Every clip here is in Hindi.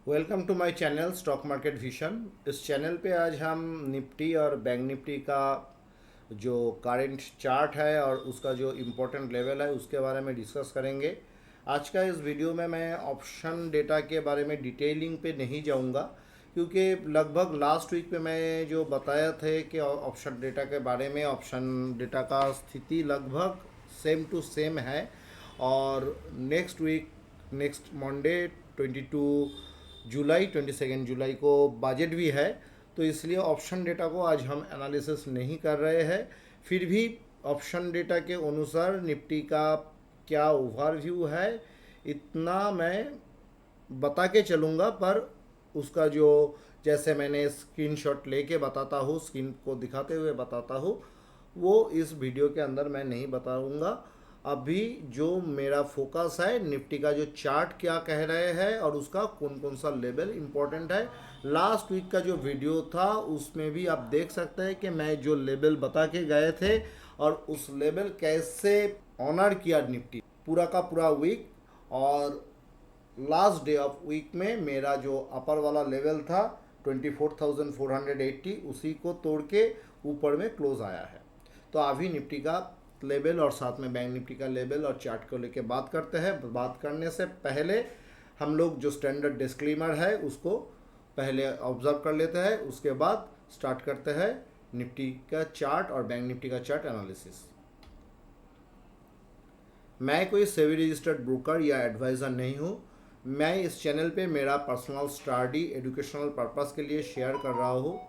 Welcome to my channel stock market vision. इस चैनल पे आज हम निफ्टी और बैंक निफ्टी का जो करंट चार्ट है और उसका जो इम्पोर्टेंट लेवल है उसके बारे में डिस्कस करेंगे। आज का इस वीडियो में मैं ऑप्शन डेटा के बारे में डिटेलिंग पे नहीं जाऊंगा, क्योंकि लगभग लास्ट वीक पे मैं जो बताया थे कि ऑप्शन डेटा के बारे में, ऑप्शन डेटा का स्थिति लगभग सेम टू सेम है। और नेक्स्ट मंडे 22 जुलाई को बजट भी है, तो इसलिए ऑप्शन डेटा को आज हम एनालिसिस नहीं कर रहे हैं। फिर भी ऑप्शन डेटा के अनुसार निफ्टी का क्या ओवरव्यू है इतना मैं बता के चलूँगा, पर उसका जो जैसे मैंने स्क्रीनशॉट लेके बताता हूँ, स्क्रीन को दिखाते हुए बताता हूँ, वो इस वीडियो के अंदर मैं नहीं बताऊँगा। अभी जो मेरा फोकस है निफ्टी का जो चार्ट क्या कह रहे हैं और उसका कौन कौन सा लेवल इम्पोर्टेंट है। लास्ट वीक का जो वीडियो था उसमें भी आप देख सकते हैं कि मैं जो लेवल बता के गए थे और उस लेवल कैसे ऑनर किया निफ्टी पूरा का पूरा वीक। और लास्ट डे ऑफ वीक में मेरा जो अपर वाला लेवल था 24,480 उसी को तोड़ के ऊपर में क्लोज आया है। तो अभी निफ्टी का लेवल और साथ में बैंक निफ्टी का लेवल और चार्ट को लेके बात करते हैं। बात करने से पहले हम लोग जो स्टैंडर्ड डिस्क्लेमर है उसको पहले ऑब्जर्व कर लेते हैं, उसके बाद स्टार्ट करते हैं निफ्टी का चार्ट और बैंक निफ्टी का चार्ट एनालिसिस। मैं कोई सेबी रजिस्टर्ड ब्रोकर या एडवाइज़र नहीं हूँ। मैं इस चैनल पे मेरा पर्सनल स्टडी एजुकेशनल पर्पस के लिए शेयर कर रहा हूँ।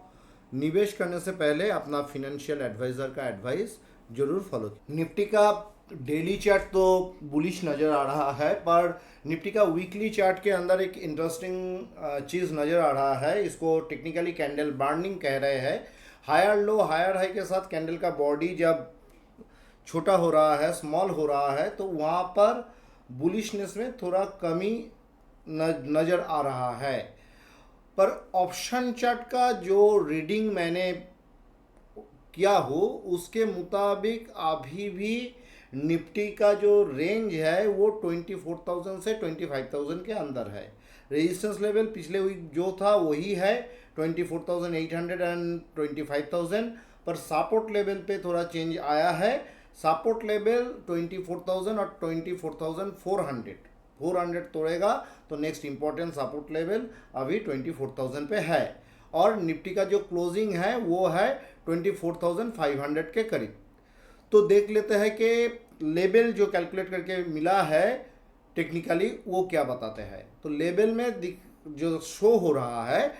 निवेश करने से पहले अपना फिनेंशियल एडवाइज़र का एडवाइस जरूर फॉलो कीजिए। निफ्टी का डेली चार्ट तो बुलिश नज़र आ रहा है, पर निफ्टी का वीकली चार्ट के अंदर एक इंटरेस्टिंग चीज़ नज़र आ रहा है। इसको टेक्निकली कैंडल बर्निंग कह रहे हैं। हायर लो हायर हाई के साथ कैंडल का बॉडी जब छोटा हो रहा है, स्मॉल हो रहा है, तो वहाँ पर बुलिशनेस में थोड़ा कमी नज़र आ रहा है। पर ऑप्शन चार्ट का जो रीडिंग मैंने किया हो उसके मुताबिक अभी भी निफ्टी का जो रेंज है वो 24,000 से 25,000 के अंदर है। रेजिस्टेंस लेवल पिछले वीक जो था वही है 24,800 एंड 25,000, पर सपोर्ट लेवल पे थोड़ा चेंज आया है। सपोर्ट लेवल 24,000 और 24,400 तोड़ेगा तो नेक्स्ट इंपॉर्टेंट सपोर्ट लेवल अभी 24,000 पे है। और निफ्टी का जो क्लोजिंग है वो है 24,500 के करीब। तो देख लेते हैं कि लेवल जो कैलकुलेट करके मिला है टेक्निकली वो क्या बताते हैं। तो लेवल में जो शो हो रहा है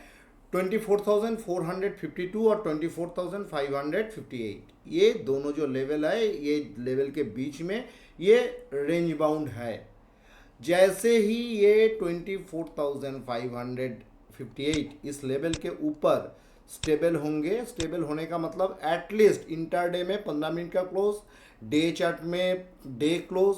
24,452 और 24,558, ये दोनों जो लेवल है ये लेवल के बीच में ये रेंज बाउंड है। जैसे ही ये 24,558 इस लेवल के ऊपर स्टेबल होंगे, स्टेबल होने का मतलब एटलीस्ट इंटरडे में 15 मिनट का क्लोज, डे चार्ट में डे क्लोज,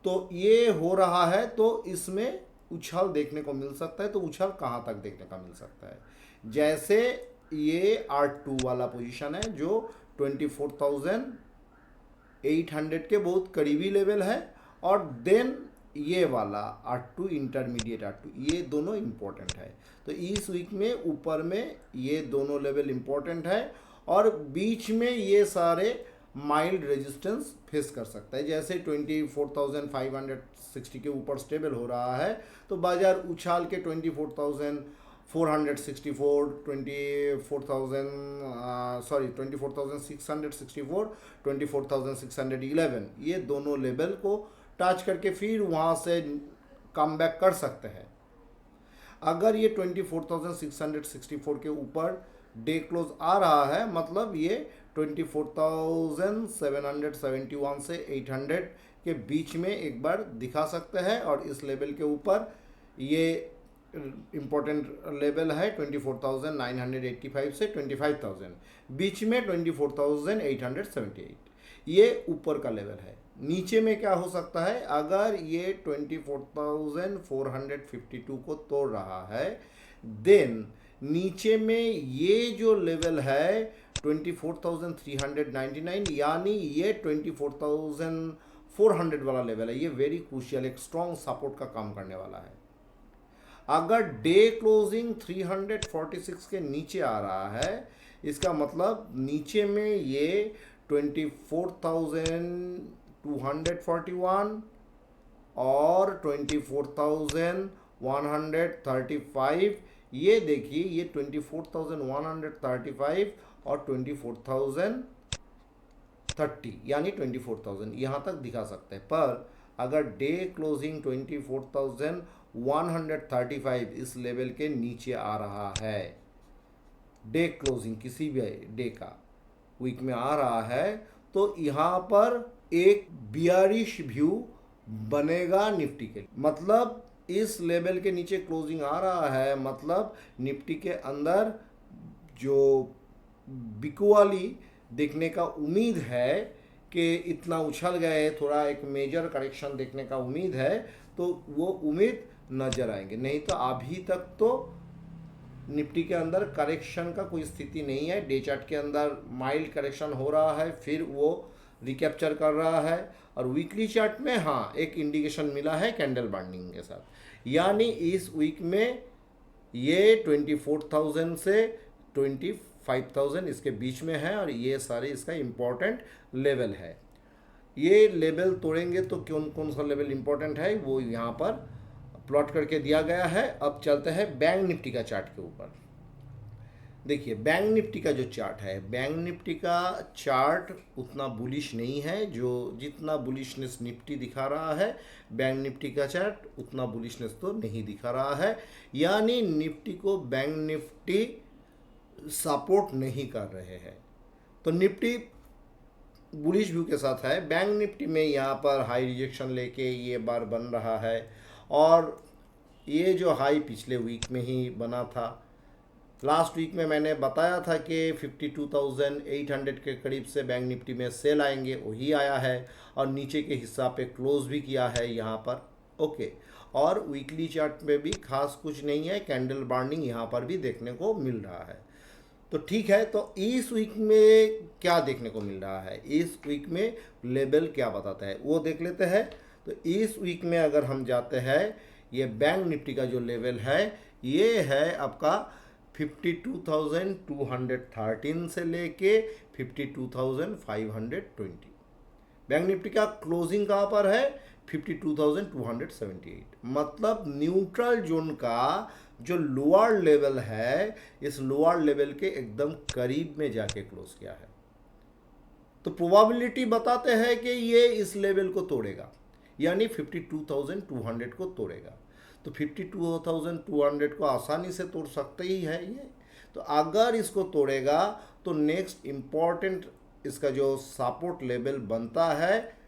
तो ये हो रहा है तो इसमें उछाल देखने को मिल सकता है। तो उछाल कहाँ तक देखने का मिल सकता है, जैसे ये R2 वाला पोजीशन है जो 24,800 के बहुत करीबी लेवल है, और देन ये वाला R2 इंटरमीडिएट R2, ये दोनों इम्पोर्टेंट है। तो इस वीक में ऊपर में ये दोनों लेवल इम्पोर्टेंट है और बीच में ये सारे माइल्ड रेजिस्टेंस फेस कर सकता है। जैसे 24,560 के ऊपर स्टेबल हो रहा है तो बाजार उछाल के 24,664, 24,611 ये दोनों लेवल को टच करके फिर वहाँ से कम बैक कर सकते हैं। अगर ये 24,664 के ऊपर डे क्लोज आ रहा है मतलब ये 24,771 से 800 के बीच में एक बार दिखा सकते हैं। और इस लेवल के ऊपर ये इम्पोर्टेंट लेवल है 24,985 से 25,000, बीच में 24,878, ये ऊपर का लेवल है। नीचे में क्या हो सकता है, अगर ये 24,452 को तोड़ रहा है देन नीचे में ये जो लेवल है 24,399, यानी ये 24,400 वाला लेवल है, ये वेरी क्रूशियल एक स्ट्रॉन्ग सपोर्ट का काम करने वाला है। अगर डे क्लोजिंग 346 के नीचे आ रहा है, इसका मतलब नीचे में ये 24,241 और 24,135, ये देखिए ये 24,135 और 24,030 यानी 24,000 यहाँ तक दिखा सकते हैं। पर अगर डे क्लोजिंग 24,135 इस लेवल के नीचे आ रहा है, डे क्लोजिंग किसी भी डे का वीक में आ रहा है, तो यहाँ पर एक बियरिश व्यू बनेगा निफ्टी के लिए। मतलब इस लेवल के नीचे क्लोजिंग आ रहा है, मतलब निफ्टी के अंदर जो बिकवाली देखने का उम्मीद है कि इतना उछल गए, थोड़ा एक मेजर करेक्शन देखने का उम्मीद है, तो वो उम्मीद नजर आएंगे। नहीं तो अभी तक तो निफ्टी के अंदर करेक्शन का कोई स्थिति नहीं है। डे चार्ट के अंदर माइल्ड करेक्शन हो रहा है, फिर वो रिकैप्चर कर रहा है, और वीकली चार्ट में हाँ एक इंडिकेशन मिला है कैंडल बर्निंग के साथ, यानी इस वीक में ये 24,000 से 25,000 इसके बीच में है, और ये सारे इसका इम्पोर्टेंट लेवल है। ये लेवल तोड़ेंगे तो कौन कौन सा लेवल इम्पोर्टेंट है वो यहाँ पर प्लॉट करके दिया गया है। अब चलते हैं बैंक निफ्टी का चार्ट के ऊपर। देखिए बैंक निफ्टी का जो चार्ट है, बैंक निफ्टी का चार्ट उतना बुलिश नहीं है, जो जितना बुलिशनेस निफ्टी दिखा रहा है, बैंक निफ्टी का चार्ट उतना बुलिशनेस तो नहीं दिखा रहा है, यानी निफ्टी को बैंक निफ्टी सपोर्ट नहीं कर रहे हैं। तो निफ्टी बुलिश व्यू के साथ है। बैंक निफ्टी में यहाँ पर हाई रिजेक्शन लेके ये बार बन रहा है, और ये जो हाई पिछले वीक में ही बना था। लास्ट वीक में मैंने बताया था कि 52,800 के करीब से बैंक निफ्टी में सेल आएंगे, वही आया है, और नीचे के हिस्सा पे क्लोज भी किया है यहाँ पर। ओके, और वीकली चार्ट में भी खास कुछ नहीं है, कैंडल बर्निंग यहाँ पर भी देखने को मिल रहा है। तो ठीक है, तो इस वीक में क्या देखने को मिल रहा है, इस वीक में लेवल क्या बताता है वो देख लेते हैं। तो इस वीक में अगर हम जाते हैं, ये बैंक निफ्टी का जो लेवल है ये है आपका 52,213 से लेके 52,520। बैंक निफ्टी का क्लोजिंग कहाँ पर है, 52,278। मतलब न्यूट्रल जोन का जो लोअर लेवल है, इस लोअर लेवल के एकदम करीब में जाके क्लोज किया है। तो प्रोबेबिलिटी बताते हैं कि ये इस लेवल को तोड़ेगा, यानी 52,200 को तोड़ेगा। तो 52,200 को आसानी से तोड़ सकते ही है ये। तो अगर इसको तोड़ेगा तो नेक्स्ट इम्पॉर्टेंट इसका जो सपोर्ट लेवल बनता है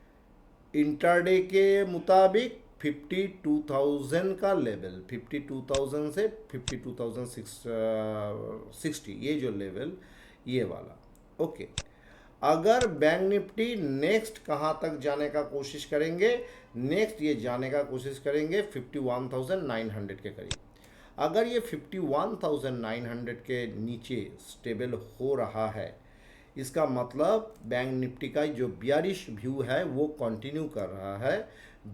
इंटरडे के मुताबिक 52,000 का लेवल, 52,000 से 52,660 ये जो लेवल ये वाला। ओके, अगर बैंक निफ्टी नेक्स्ट कहाँ तक जाने का कोशिश करेंगे, नेक्स्ट ये जाने का कोशिश करेंगे 51,900 के करीब। अगर ये 51,900 के नीचे स्टेबल हो रहा है, इसका मतलब बैंक निफ्टी का जो बियरिश व्यू है वो कंटिन्यू कर रहा है।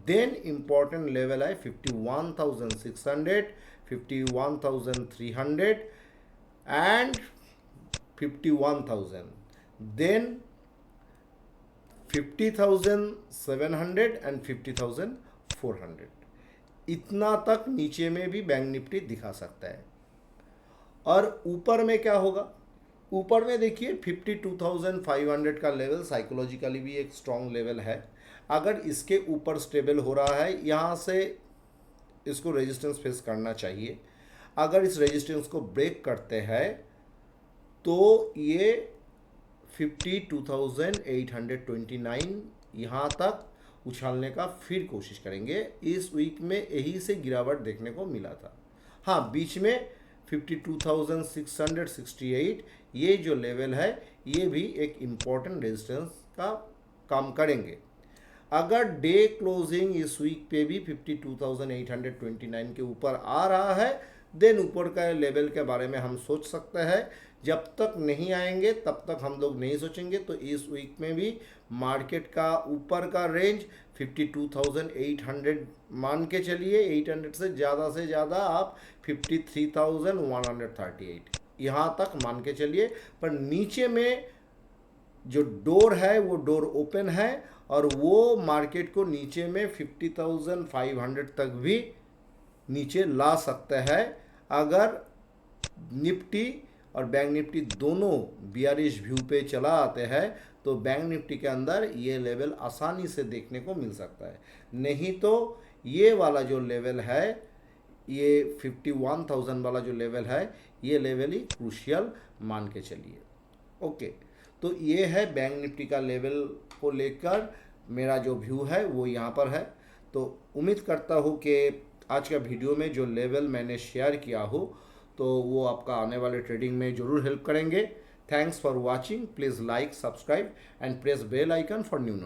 देन इम्पॉर्टेंट लेवल है 51,600, 51,300 एंड 51,000, देन 50,700 एंड 50,400। इतना तक नीचे में भी बैंक निफ्टी दिखा सकता है। और ऊपर में क्या होगा, ऊपर में देखिए 52,500 का लेवल साइकोलॉजिकली भी एक स्ट्रॉन्ग लेवल है। अगर इसके ऊपर स्टेबल हो रहा है, यहाँ से इसको रेजिस्टेंस फेस करना चाहिए। अगर इस रेजिस्टेंस को ब्रेक करते हैं तो ये 52,829 यहाँ तक उछालने का फिर कोशिश करेंगे। इस वीक में यही से गिरावट देखने को मिला था। हाँ, बीच में 52,668 ये जो लेवल है ये भी एक इम्पॉर्टेंट रेजिस्टेंस का काम करेंगे। अगर डे क्लोजिंग इस वीक पे भी 52,829 के ऊपर आ रहा है, देन ऊपर का लेवल के बारे में हम सोच सकते हैं। जब तक नहीं आएंगे तब तक हम लोग नहीं सोचेंगे। तो इस वीक में भी मार्केट का ऊपर का रेंज 52,800 मान के चलिए, 800 से ज़्यादा आप 53,138 यहाँ तक मान के चलिए। पर नीचे में जो डोर है वो डोर ओपन है और वो मार्केट को नीचे में 50,500 तक भी नीचे ला सकता है अगर निफ्टी और बैंक निफ्टी दोनों बियरिश व्यू पे चला आते हैं। तो बैंक निफ्टी के अंदर ये लेवल आसानी से देखने को मिल सकता है, नहीं तो ये वाला जो लेवल है, ये 51,000 वाला जो लेवल है, ये लेवल ही क्रूशियल मान के चलिए। ओके, तो ये है बैंक निफ्टी का लेवल को लेकर मेरा जो व्यू है वो यहाँ पर है। तो उम्मीद करता हूँ कि आज का वीडियो में जो लेवल मैंने शेयर किया हो तो वो आपका आने वाले ट्रेडिंग में ज़रूर हेल्प करेंगे। Thanks for watching. Please like, subscribe and press bell icon for new notification.